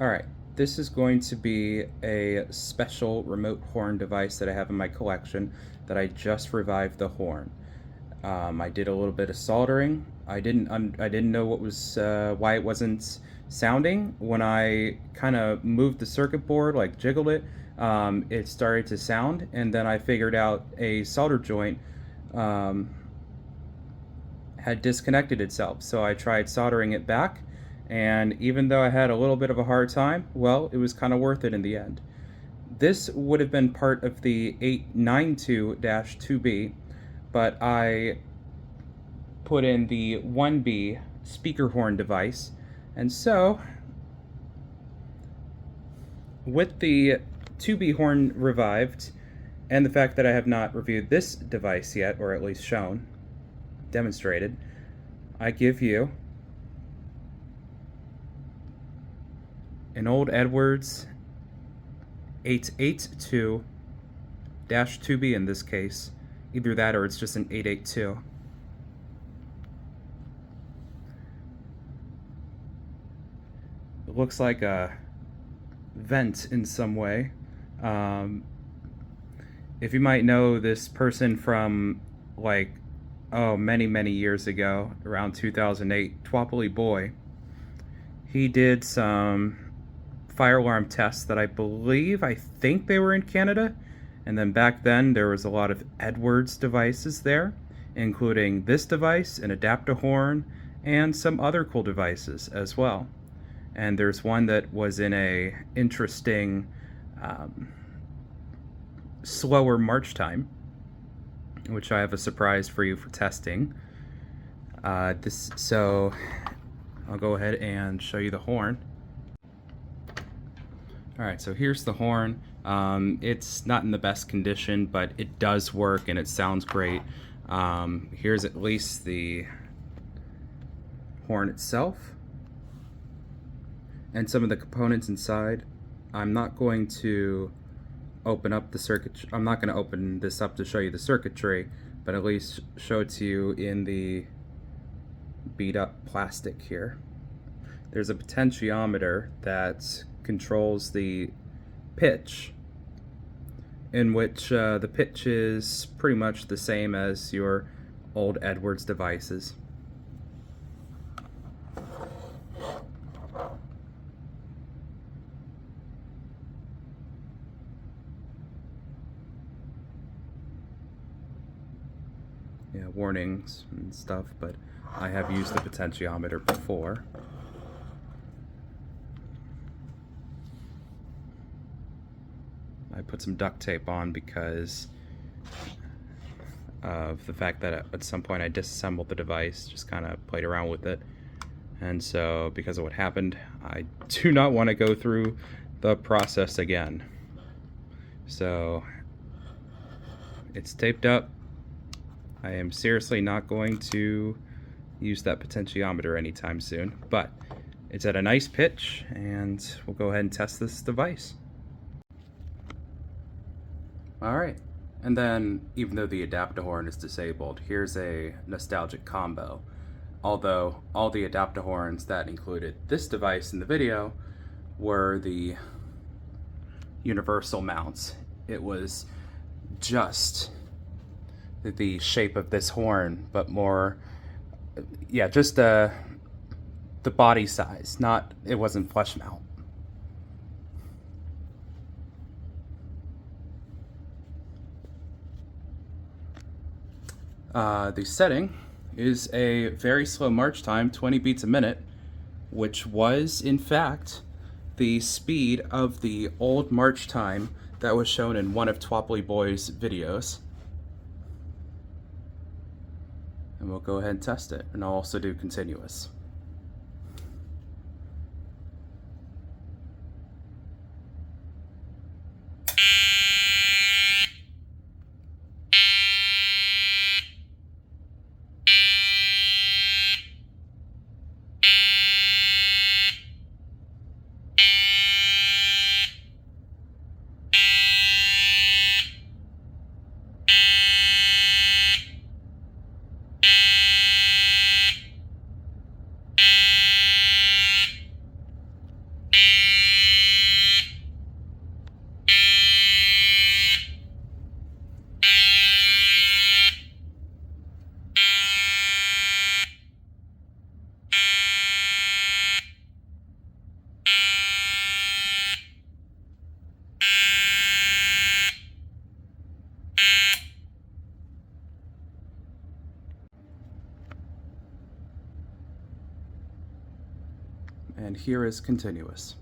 Alright, this is going to be a special remote horn device that I have in my collection that I just revived the horn. I did a little bit of soldering. I didn't know what was why it wasn't sounding. When I kind of moved the circuit board, like jiggled it, it started to sound, and then I figured out a solder joint um, had disconnected itself. So I tried soldering it back, and even though I had a little bit of a hard time, well, it was kind of worth it in the end. This would have been part of the 892-2B, but I put in the 1B speaker horn device, and so with the 2B horn revived, and the fact that I have not reviewed this device yet, or at least shown, demonstrated, I give you an old Edwards 882-2B in this case. Either that or it's just an 882. It looks like a vent in some way. If you might know this person from many years ago, around 2008, TwoplyBoy, he did some fire alarm tests that I think they were in Canada, and then back then there was a lot of Edwards devices there, including this device, an Adaptahorn, and some other cool devices as well. And there's one that was in a interesting slower march time, which I have a surprise for you for testing. So I'll go ahead and show you the horn. Alright, so here's the horn. It's not in the best condition, but it does work and it sounds great. Here's at least the horn itself and some of the components inside. I'm not going to open up the circuit. I'm not going to open this up to show you the circuitry, but at least show it to you in the beat up plastic here. There's a potentiometer that controls the pitch, in which the pitch is pretty much the same as your old Edwards devices. Yeah, warnings and stuff, but I have used the potentiometer before. I put some duct tape on because of the fact that at some point I disassembled the device, just kind of played around with it. And so because of what happened, I do not want to go through the process again. So it's taped up. I am seriously not going to use that potentiometer anytime soon, but it's at a nice pitch, and we'll go ahead and test this device. Alright, and then even though the Adaptahorn is disabled, here's a nostalgic combo. Although all the Adaptahorns that included this device in the video were the universal mounts. It was just the shape of this horn, but more, yeah, just the body size, it wasn't flush mount. The setting is a very slow march time, 20 beats a minute, which was, in fact, the speed of the old march time that was shown in one of TwoplyBoy's videos. And we'll go ahead and test it, and I'll also do continuous. and here is continuous.